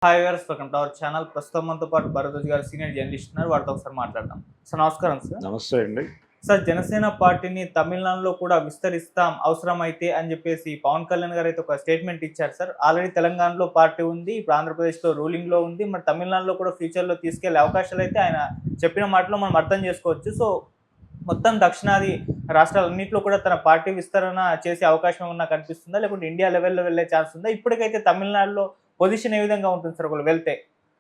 Hi viewers, welcome to our channel. ప్రస్తుతం మనతో పాటు భరద్వాజ్ గారు సీనియర్ జర్నలిస్ట్ ఉన్నారు. వారితో ఒకసారి మాట్లాడదాం. సార్ నమస్కారం సార్. నమస్తే అండి. సార్, జనసేన పార్టీని తమిళనాడులో కూడా విస్తరిస్తాం అవసరమైతే అని చెప్పేసి పవన్ కళ్యాణ్ గారు అయితే ఒక స్టేట్మెంట్ ఇచ్చారు సార్. ఆల్రెడీ తెలంగాణలో పార్టీ ఉంది, ఇప్పుడు ఆంధ్రప్రదేశ్లో రూలింగ్లో ఉంది. మరి తమిళనాడులో కూడా ఫ్యూచర్లో తీసుకెళ్లే అవకాశాలు అయితే ఆయన చెప్పిన మాటలో మనం అర్థం చేసుకోవచ్చు. సో మొత్తం దక్షిణాది రాష్ట్రాలన్నింటిలో కూడా తన పార్టీ విస్తరణ చేసే అవకాశం ఉన్నా కనిపిస్తుందా, లేకుంటే ఇండియా లెవెల్లో వెళ్ళే ఛాన్స్ ఉందా? ఇప్పటికైతే తమిళనాడులో పొజిషన్ ఏ విధంగా ఉంటుంది సార్ ఒకళ్ళు వెళ్తే?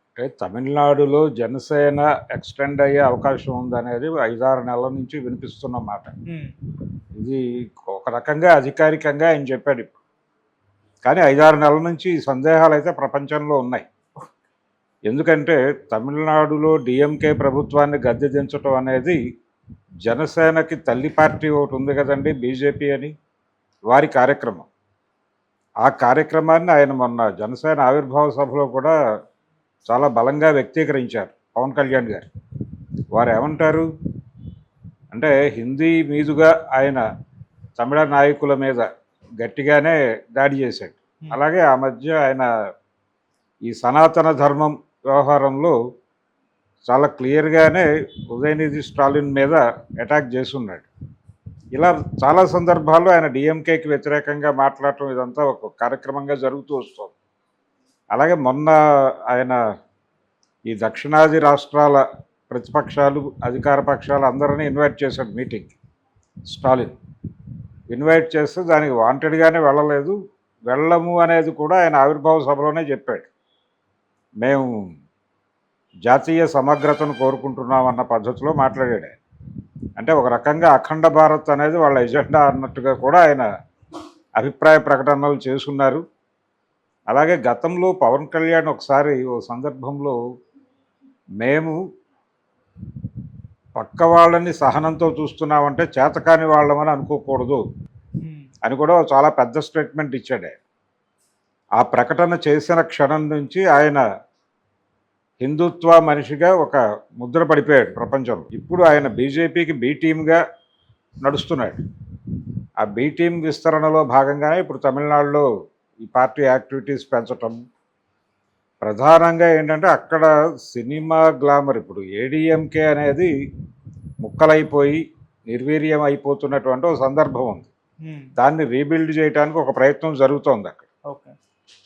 అంటే తమిళనాడులో జనసేన ఎక్స్టెండ్ అయ్యే అవకాశం ఉందనేది 5-6 నెలల నుంచి వినిపిస్తున్న మాట. ఇది ఒక రకంగా అధికారికంగా ఆయన చెప్పాడు ఇప్పుడు. కానీ 5-6 నెలల నుంచి ఈ సందేహాలు అయితే ప్రపంచంలో ఉన్నాయి. ఎందుకంటే తమిళనాడులో డిఎంకే ప్రభుత్వాన్ని గద్దె దించడం అనేది జనసేనకి తల్లి పార్టీ ఒకటి ఉంది కదండి, బీజేపీ అని, వారి కార్యక్రమం. ఆ కార్యక్రమాన్ని ఆయన మొన్న జనసేన ఆవిర్భావ సభలో కూడా చాలా బలంగా వ్యక్తీకరించారు పవన్ కళ్యాణ్ గారు. వారు ఏమంటారు అంటే, హిందీ మీదుగా ఆయన తమిళ నాయకుల మీద గట్టిగానే దాడి చేశాడు. అలాగే ఆ మధ్య ఆయన ఈ సనాతన ధర్మం వ్యవహారంలో చాలా క్లియర్గానే ఉదయనిధి స్టాలిన్ మీద అటాక్ చేస్తున్నాడు. ఇలా చాలా సందర్భాల్లో ఆయన డిఎంకేకి వ్యతిరేకంగా మాట్లాడటం ఇదంతా ఒక కార్యక్రమంగా జరుగుతూ వస్తుంది. అలాగే మొన్న ఆయన ఈ దక్షిణాది రాష్ట్రాల ప్రతిపక్షాలు, అధికార పక్షాలు అందరినీ ఇన్వైట్ చేశాడు మీటింగ్కి స్టాలిన్. ఇన్వైట్ చేస్తే దానికి వాంటెడ్గానే వెళ్ళలేదు. వెళ్ళము అనేది కూడా ఆయన ఆవిర్భావ సభలోనే చెప్పాడు. మేము జాతీయ సమగ్రతను కోరుకుంటున్నామన్న పద్ధతిలో మాట్లాడాడు. అంటే ఒక రకంగా అఖండ భారత్ అనేది వాళ్ళ ఎజెండా అన్నట్టుగా కూడా ఆయన అభిప్రాయ ప్రకటనలు చేస్తున్నారు. అలాగే గతంలో పవన్ కళ్యాణ్ ఒకసారి ఓ సందర్భంలో మేము పక్క వాళ్ళని సహనంతో చూస్తున్నామంటే చేతకాని వాళ్ళమని అనుకోకూడదు అని కూడా చాలా పెద్ద స్టేట్మెంట్ ఇచ్చాడు. ఆ ప్రకటన చేసిన క్షణం నుంచి ఆయన హిందుత్వ మనిషిగా ఒక ముద్ర పడిపోయాడు ప్రపంచంలో. ఇప్పుడు ఆయన బీజేపీకి బి టీమ్గా నడుస్తున్నాడు. ఆ బి టీమ్ విస్తరణలో భాగంగానే ఇప్పుడు తమిళనాడులో ఈ పార్టీ యాక్టివిటీస్ పెంచటం. ప్రధానంగా ఏంటంటే అక్కడ సినిమా గ్లామర్, ఇప్పుడు ఏడీఎంకే అనేది ముక్కలైపోయి నిర్వీర్యం అయిపోతున్నటువంటి ఒక సందర్భం ఉంది. దాన్ని రీబిల్డ్ చేయడానికి ఒక ప్రయత్నం జరుగుతోంది అక్కడ.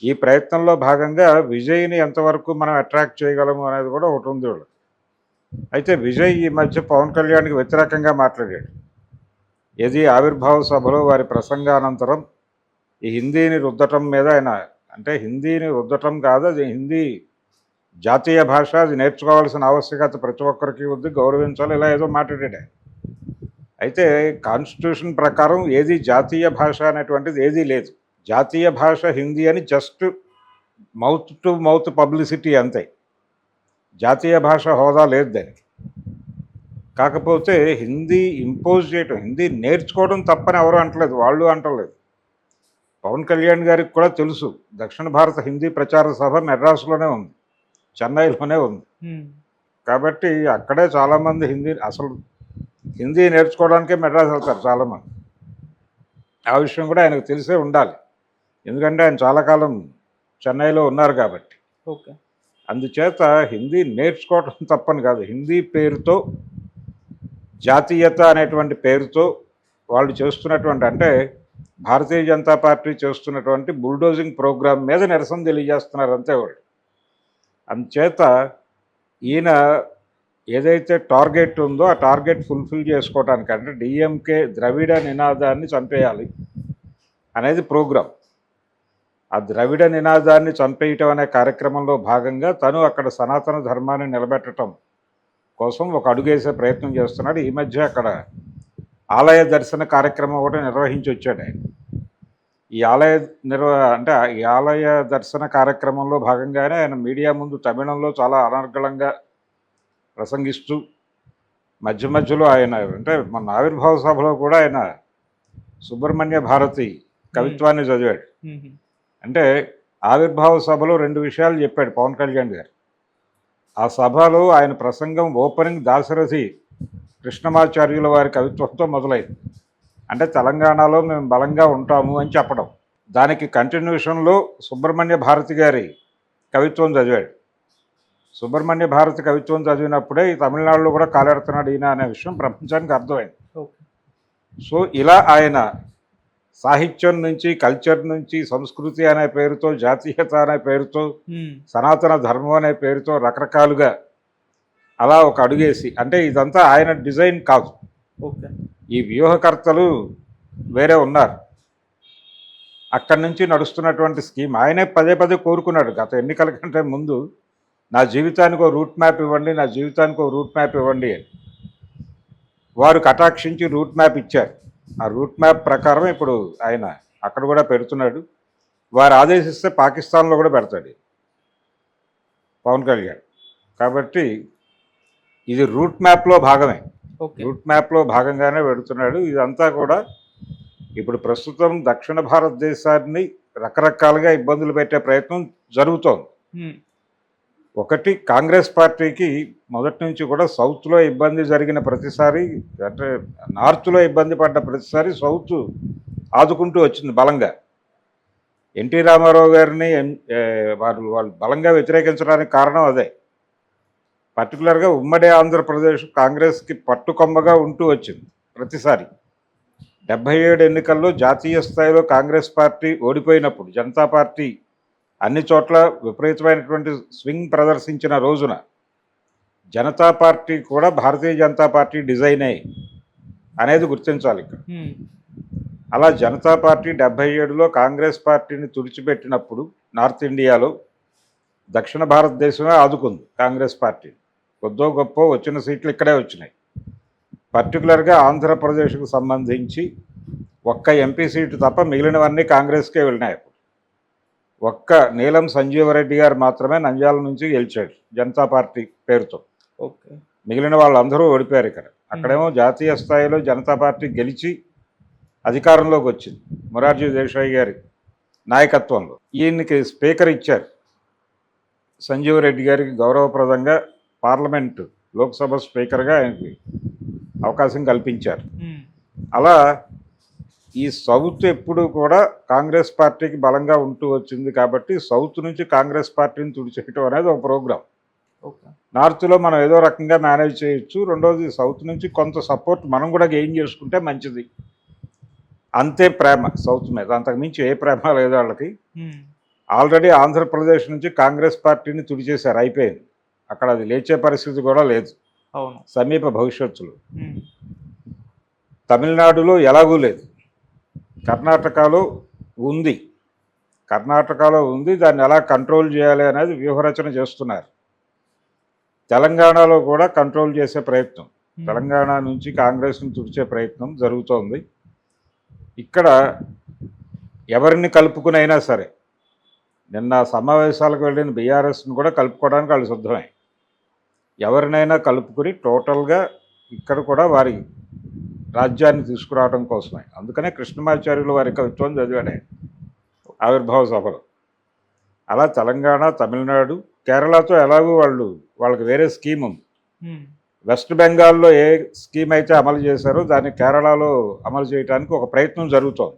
ఈ ప్రయత్నంలో భాగంగా విజయ్ని ఎంతవరకు మనం అట్రాక్ట్ చేయగలము అనేది కూడా ఒకటి ఉంది వాళ్ళు. అయితే విజయ్ ఈ మధ్య పవన్ కళ్యాణ్కి వ్యతిరేకంగా మాట్లాడాడు. ఏది ఆవిర్భావ సభలో వారి ప్రసంగానంతరం ఈ హిందీని రుద్దటం మీద ఆయన, అంటే హిందీని రుద్దటం కాదు, అది హిందీ జాతీయ భాష, అది నేర్చుకోవాల్సిన ఆవశ్యకత ప్రతి ఒక్కరికి ఉంది, గౌరవించాలి, ఇలా ఏదో మాట్లాడాడు. అయితే కాన్స్టిట్యూషన్ ప్రకారం ఏది జాతీయ భాష అనేటువంటిది ఏదీ లేదు. జాతీయ భాష హిందీ అని just mouth to mouth publicity అంతే. జాతీయ భాష హోదా లేదు దానికి. కాకపోతే హిందీ ఇంపోజ్ చేయటం, హిందీ నేర్చుకోవడం తప్పని ఎవరు అంటలేదు, వాళ్ళు అంటలేదు. పవన్ కళ్యాణ్ గారికి కూడా తెలుసు, దక్షిణ భారత హిందీ ప్రచార సభ మెడ్రాస్లోనే ఉంది, చెన్నైలోనే ఉంది. కాబట్టి అక్కడే చాలామంది హిందీ నేర్చుకోవడానికే మెడ్రాస్ వెళ్తారు చాలామంది. ఆ విషయం కూడా ఆయనకు తెలిసే ఉండాలి, ఎందుకంటే ఆయన చాలా కాలం చెన్నైలో ఉన్నారు కాబట్టి. అందుచేత హిందీ నేర్చుకోవటం తప్పని కాదు, హిందీ పేరుతో జాతీయత అనేటువంటి పేరుతో వాళ్ళు చేస్తున్నటువంటి, అంటే భారతీయ జనతా పార్టీ చేస్తున్నటువంటి బుల్డోజింగ్ ప్రోగ్రాం మీద నిరసన తెలియజేస్తున్నారు అంతే వాళ్ళు. అందుచేత ఈయన ఏదైతే టార్గెట్ ఉందో ఆ టార్గెట్ ఫుల్ఫిల్ చేసుకోవడానికి, అంటే డిఎంకే ద్రవిడ నినాదాన్ని చంపేయాలి అనేది ప్రోగ్రాం. ఆ ద్రవిడ నినాదాన్ని చంపేయటం అనే కార్యక్రమంలో భాగంగా తను అక్కడ సనాతన ధర్మాన్ని నిలబెట్టడం కోసం ఒక అడుగేసే ప్రయత్నం చేస్తున్నాడు. ఈ మధ్య అక్కడ ఆలయ దర్శన కార్యక్రమం ఒకటి నిర్వహించి వచ్చాడు ఆయన. ఈ ఆలయ దర్శన కార్యక్రమంలో భాగంగానే ఆయన మీడియా ముందు తమిళంలో చాలా అనర్గళంగా ప్రసంగిస్తూ మధ్య మధ్యలో ఆయన, అంటే మన ఆవిర్భావ సభలో కూడా ఆయన సుబ్రహ్మణ్య భారతి కవిత్వాన్ని చదివాడు. అంటే ఆవిర్భావ సభలో 2 విషయాలు చెప్పాడు పవన్ కళ్యాణ్ గారు. ఆ సభలో ఆయన ప్రసంగం ఓపెనింగ్ దాశరథి కృష్ణమాచార్యుల వారి కవిత్వంతో మొదలైంది. అంటే తెలంగాణలో మేము బలంగా ఉంటాము అని చెప్పడం. దానికి కంటిన్యూషన్లో సుబ్రహ్మణ్య భారతి గారి కవిత్వం చదివాడు. సుబ్రహ్మణ్య భారతి కవిత్వం చదివినప్పుడే ఈ తమిళనాడులో కూడా కాలెడుతున్నాడు ఈయన అనే విషయం ప్రపంచానికి అర్థమైంది. ఓకే. సో ఇలా ఆయన సాహిత్యం నుంచి, కల్చర్ నుంచి, సంస్కృతి అనే పేరుతో, జాతీయత అనే పేరుతో, సనాతన ధర్మం అనే పేరుతో రకరకాలుగా అలా ఒక అడుగేసి, అంటే ఇదంతా ఆయన డిజైన్ కాదు. ఓకే. ఈ వ్యూహకర్తలు వేరే ఉన్నారు. అక్కడి నుంచి నడుస్తున్నటువంటి స్కీమ్ ఆయనే పదే పదే కోరుకున్నాడు గత ఎన్నికల కంటే ముందు, నా జీవితానికి ఒక రూట్ మ్యాప్ ఇవ్వండి, నా జీవితానికి ఒక రూట్ మ్యాప్ ఇవ్వండి అని. వారు కటాక్షించి రూట్ మ్యాప్ ఇచ్చారు. ఆ రూట్ మ్యాప్ ప్రకారం ఇప్పుడు ఆయన అక్కడ కూడా పెడుతున్నాడు. వారు ఆదేశిస్తే పాకిస్తాన్లో కూడా పెడతాడు పవన్ కళ్యాణ్. కాబట్టి ఇది రూట్ మ్యాప్లో భాగమే. ఓకే. రూట్ మ్యాప్లో భాగంగానే పెడుతున్నాడు. ఇదంతా కూడా ఇప్పుడు ప్రస్తుతం దక్షిణ భారతదేశాన్ని రకరకాలుగా ఇబ్బందులు పెట్టే ప్రయత్నం జరుగుతోంది. ఒకటి, కాంగ్రెస్ పార్టీకి మొదటి నుంచి కూడా సౌత్లో ఇబ్బంది జరిగిన ప్రతిసారి, అంటే నార్త్లో ఇబ్బంది పడ్డ ప్రతిసారి సౌత్ ఆదుకుంటూ వచ్చింది బలంగా. ఎన్టీ రామారావు గారిని వాళ్ళు బలంగా వ్యతిరేకించడానికి కారణం అదే. పర్టికులర్గా ఉమ్మడి ఆంధ్రప్రదేశ్ కాంగ్రెస్కి పట్టుకొమ్మగా ఉంటూ వచ్చింది ప్రతిసారి. 77 ఎన్నికల్లో జాతీయ స్థాయిలో కాంగ్రెస్ పార్టీ ఓడిపోయినప్పుడు జనతా పార్టీ అన్ని చోట్ల విపరీతమైనటువంటి స్వింగ్ ప్రదర్శించిన రోజున జనతా పార్టీ కూడా భారతీయ జనతా పార్టీ డిజైనే అనేది గుర్తించాలి ఇక్కడ. అలా జనతా పార్టీ 77లో కాంగ్రెస్ పార్టీని తుడిచిపెట్టినప్పుడు నార్త్ ఇండియాలో దక్షిణ భారతదేశమే ఆదుకుంది కాంగ్రెస్ పార్టీ. కొద్దో గొప్ప వచ్చిన సీట్లు ఇక్కడే వచ్చినాయి. పర్టికులర్గా ఆంధ్రప్రదేశ్కు సంబంధించి ఒక్క ఎంపీ సీటు తప్ప మిగిలినవన్నీ కాంగ్రెస్కే వెళ్ళినాయి. ఒక్క నీలం సంజీవరెడ్డి గారు మాత్రమే నంద్యాల నుంచి గెలిచాడు జనతా పార్టీ పేరుతో. ఓకే. మిగిలిన వాళ్ళందరూ ఓడిపోయారు ఇక్కడ. అక్కడేమో జాతీయ స్థాయిలో జనతా పార్టీ గెలిచి అధికారంలోకి వచ్చింది మొరార్జీ దేశాయ్ గారి నాయకత్వంలో. ఈయనకి స్పీకర్ ఇచ్చారు. సంజీవరెడ్డి గారికి గౌరవప్రదంగా పార్లమెంటు లోక్సభ స్పీకర్గా ఆయనకి అవకాశం కల్పించారు. అలా ఈ సౌత్ ఎప్పుడు కూడా కాంగ్రెస్ పార్టీకి బలంగా ఉంటూ వచ్చింది. కాబట్టి సౌత్ నుంచి కాంగ్రెస్ పార్టీని తుడిచేయటం అనేది ఒక ప్రోగ్రాం. నార్త్లో మనం ఏదో రకంగా మేనేజ్ చేయొచ్చు. రెండోది, సౌత్ నుంచి కొంత సపోర్ట్ మనం కూడా గెయిన్ చేసుకుంటే మంచిది. అంతే ప్రేమ సౌత్ మీద, అంతకుమించి ఏ ప్రేమ లేదు వాళ్ళకి. ఆల్రెడీ ఆంధ్రప్రదేశ్ నుంచి కాంగ్రెస్ పార్టీని తుడిచేశారు, అయిపోయింది. అక్కడ అది లేచే పరిస్థితి కూడా లేదు సమీప భవిష్యత్తులో. తమిళనాడులో ఎలాగూ లేదు. కర్ణాటకలో ఉంది. దాన్ని ఎలా కంట్రోల్ చేయాలి అనేది వ్యూహరచన చేస్తున్నారు. తెలంగాణలో కూడా కంట్రోల్ చేసే ప్రయత్నం, తెలంగాణ నుంచి కాంగ్రెస్ను తుడిచే ప్రయత్నం జరుగుతోంది. ఇక్కడ ఎవరిని కలుపుకునైనా సరే, నిన్న సమావేశాలకు వెళ్ళిన బీఆర్ఎస్ని కూడా కలుపుకోవడానికి వాళ్ళు సిద్ధమే. ఎవరినైనా కలుపుకుని టోటల్గా ఇక్కడ కూడా వారి రాజ్యాన్ని తీసుకురావడం కోసమే. అందుకనే కృష్ణమాచార్యులు వారి కవిత్వం చదివాడే ఆవిర్భావ సభలో. అలా తెలంగాణ, తమిళనాడు, కేరళతో ఎలాగూ వాళ్ళకి వేరే స్కీమ్ ఉంది. వెస్ట్ బెంగాల్లో ఏ స్కీమ్ అయితే అమలు చేశారో దాన్ని కేరళలో అమలు చేయడానికి ఒక ప్రయత్నం జరుగుతోంది.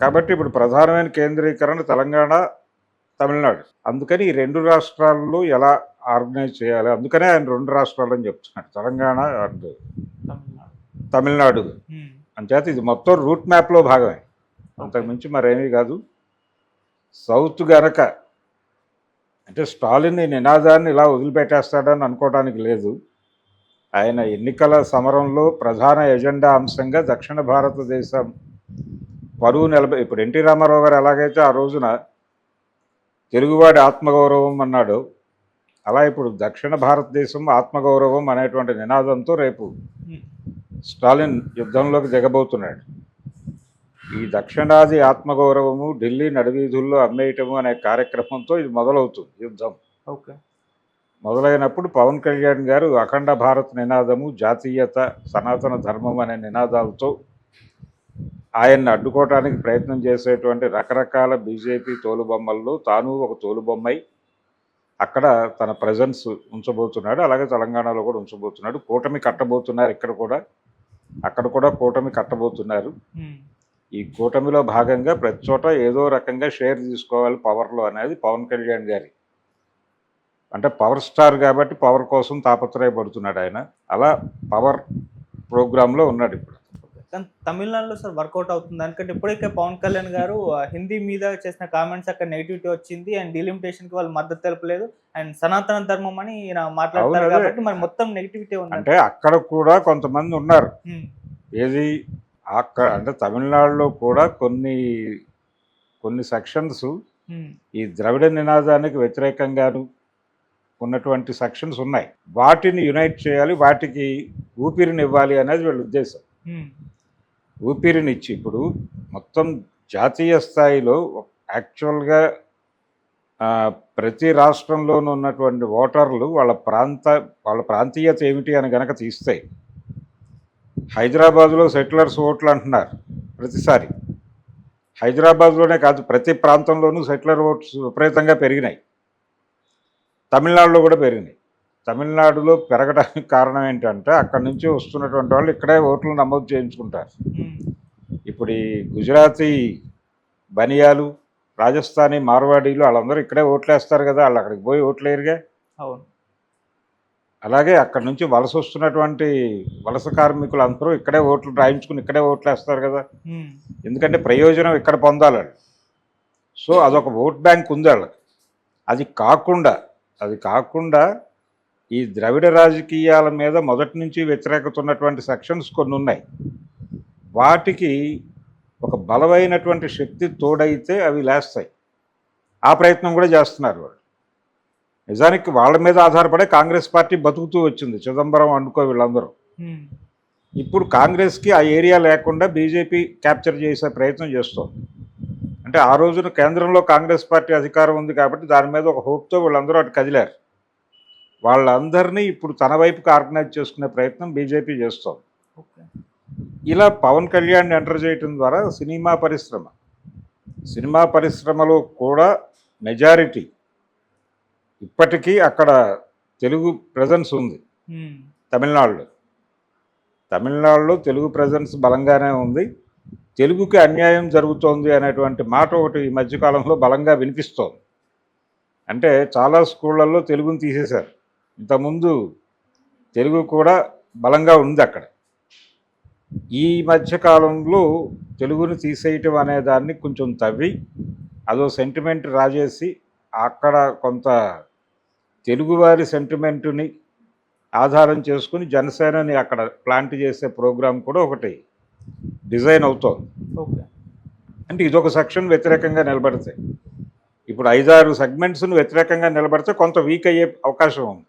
కాబట్టి ఇప్పుడు ప్రధానమైన కేంద్రీకరణ తెలంగాణ, తమిళనాడు. అందుకని ఈ రెండు రాష్ట్రాల్లో ఎలా ఆర్గనైజ్ చేయాలి, అందుకనే ఆయన రెండు రాష్ట్రాలని చెప్తున్నాడు, తెలంగాణ అండ్ తమిళనాడు. అంచేత ఇది మొత్తం రూట్ మ్యాప్లో భాగమే, అంతకుమించి మరేమీ కాదు. సౌత్ గనక అంటే స్టాలిన్ ఈ నినాదాన్ని ఇలా వదిలిపెట్టేస్తాడని అనుకోవడానికి లేదు. ఆయన ఎన్నికల సమరంలో ప్రధాన ఎజెండా అంశంగా దక్షిణ భారతదేశం పరువు ఇప్పుడు ఎన్టీ రామారావు గారు ఎలాగైతే ఆ రోజున తెలుగువాడి ఆత్మగౌరవం అన్నాడు, అలా ఇప్పుడు దక్షిణ భారతదేశం ఆత్మగౌరవం అనేటువంటి నినాదంతో రేపు స్టాలిన్ యుద్ధంలోకి దిగబోతున్నాడు. ఈ దక్షిణాది ఆత్మగౌరవము ఢిల్లీ నడివీధుల్లో అమ్మేయటము అనే కార్యక్రమంతో ఇది మొదలవుతుంది యుద్ధం. ఓకే. మొదలైనప్పుడు పవన్ కళ్యాణ్ గారు అఖండ భారత్ నినాదము, జాతీయత, సనాతన ధర్మం అనే నినాదాలతో ఆయన్ని అడ్డుకోవడానికి ప్రయత్నం చేసేటువంటి రకరకాల బీజేపీ తోలుబొమ్మల్లో తాను ఒక తోలుబొమ్మై అక్కడ తన ప్రజెన్స్ ఉంచబోతున్నాడు. అలాగే తెలంగాణలో కూడా ఉంచబోతున్నాడు. కూటమి కట్టబోతున్నారు. ఇక్కడ కూడా, అక్కడ కూడా కూటమి కట్టబోతున్నారు. ఈ కూటమిలో భాగంగా ప్రతి చోట ఏదో రకంగా షేర్ తీసుకోవాలి పవర్లో అనేది పవన్ కళ్యాణ్ గారి అంటే పవర్ స్టార్ కాబట్టి పవర్ కోసం తాపత్రయపడుతున్నాడు ఆయన. అలా పవర్ ప్రోగ్రాంలో ఉన్నాడు ఇప్పుడు. కానీ తమిళనాడులో సార్ వర్కౌట్ అవుతుంది. ఎందుకంటే ఇప్పటికే పవన్ కళ్యాణ్ గారు హిందీ మీద చేసిన కామెంట్స్ అక్కడ నెగిటివిటీ వచ్చింది. అండ్ డీలిమిటేషన్‌కి వాళ్ళు మద్దతు తెలపలేదు. అండ్ సనాతన ధర్మం అని ఈయన మాట్లాడతారు అవును, అదే. కాబట్టి మరి మొత్తం నెగిటివిటీ ఉంది. అంటే అక్కడ కూడా కొంతమంది ఉన్నారు. హ్మ్. ఏది అక్కడ అంటే తమిళనాడులో కూడా కొన్ని సెక్షన్స్ హ్మ్. ఈ ద్రవిడ నినాదానికి వ్యతిరేకంగాను ఉన్నటువంటి సెక్షన్స్ ఉన్నాయి. వాటిని యునైట్ చేయాలి, వాటికి ఊపిరినివ్వాలి అనేది వీళ్ళ ఉద్దేశం. హ్మ్. ఊపిరినిచ్చి ఇప్పుడు మొత్తం జాతీయ స్థాయిలో యాక్చువల్గా ప్రతి రాష్ట్రంలోనూ ఉన్నటువంటి ఓటర్లు వాళ్ళ ప్రాంతీయత ఏమిటి అని గనక తీస్తే హైదరాబాద్లో సెటిలర్స్ ఓట్లు అంటున్నారు ప్రతిసారి. హైదరాబాద్లోనే కాదు, ప్రతి ప్రాంతంలోనూ సెటిలర్ ఓట్స్ విపరీతంగా పెరిగినాయి. తమిళనాడులో కూడా పెరిగినాయి. తమిళనాడులో పెరగడానికి కారణం ఏంటంటే అక్కడి నుంచి వస్తున్నటువంటి వాళ్ళు ఇక్కడే ఓట్లు నమోదు చేయించుకుంటారు. హ్మ్. ఇప్పుడు ఈ గుజరాతీ బనియాలు, రాజస్థానీ మార్వాడీలు వాళ్ళందరూ ఇక్కడే ఓట్లేస్తారు కదా, వాళ్ళు అక్కడికి పోయి ఓట్లేరుగా. అవును. అలాగే అక్కడి నుంచి వలస వస్తున్నటువంటి వలస కార్మికులు అందరూ ఇక్కడే ఓట్లు రాయించుకుని ఇక్కడే ఓట్లేస్తారు కదా, హ్మ్. ఎందుకంటే ప్రయోజనం ఇక్కడ పొందాలి వాళ్ళు. సో అదొక ఓట్ బ్యాంక్ ఉంది వాళ్ళకి. అది కాకుండా ఈ ద్రవిడ రాజకీయాల మీద మొదటి నుంచి వ్యతిరేకత ఉన్నటువంటి సెక్షన్స్ కొన్ని ఉన్నాయి. వాటికి ఒక బలమైనటువంటి శక్తి తోడైతే అవి లేస్తాయి. ఆ ప్రయత్నం కూడా చేస్తున్నారు వాళ్ళు. నిజానికి వాళ్ళ మీద ఆధారపడే కాంగ్రెస్ పార్టీ బతుకుతూ వచ్చింది, చిదంబరం అనుకో వీళ్ళందరూ. హ్మ్. ఇప్పుడు కాంగ్రెస్కి ఆ ఏరియా లేకుండా బీజేపీ క్యాప్చర్ చేసే ప్రయత్నం చేస్తోంది. అంటే ఆ రోజున కేంద్రంలో కాంగ్రెస్ పార్టీ అధికారం ఉంది కాబట్టి దాని మీద ఒక హోప్తో వీళ్ళందరూ అటు కదిలారు. వాళ్ళందరినీ ఇప్పుడు తన వైపుకి ఆర్గనైజ్ చేసుకునే ప్రయత్నం బీజేపీ చేస్తోంది. ఓకే. ఇలా పవన్ కళ్యాణ్ ఎంటర్ చేయడం ద్వారా సినిమా పరిశ్రమలో కూడా మెజారిటీ ఇప్పటికీ అక్కడ తెలుగు ప్రజెన్స్ ఉంది. హ్మ్. తమిళనాడులో తెలుగు ప్రజెన్స్ బలంగానే ఉంది. తెలుగుకి అన్యాయం జరుగుతోంది అనేటువంటి మాట ఒకటి ఈ మధ్యకాలంలో బలంగా వినిపిస్తోంది. అంటే చాలా స్కూళ్ళల్లో తెలుగుని తీసేశారు. ఇంతకుముందు తెలుగు కూడా బలంగా ఉంది అక్కడ. ఈ మధ్యకాలంలో తెలుగుని తీసేయటం అనే దాన్ని కొంచెం తవ్వి అదో సెంటిమెంట్ రాజేసి అక్కడ కొంత తెలుగువారి సెంటిమెంటుని ఆధారం చేసుకుని జనసేనని అక్కడ ప్లాంట్ చేసే ప్రోగ్రాం కూడా ఒకటి డిజైన్ అవుతోంది. ఓకే. అంటే ఇదొక సెక్షన్ వ్యతిరేకంగా నిలబడితే, ఇప్పుడు 5-6 సెగ్మెంట్స్ను వ్యతిరేకంగా నిలబడితే కొంత వీక్ అయ్యే అవకాశం ఉంది.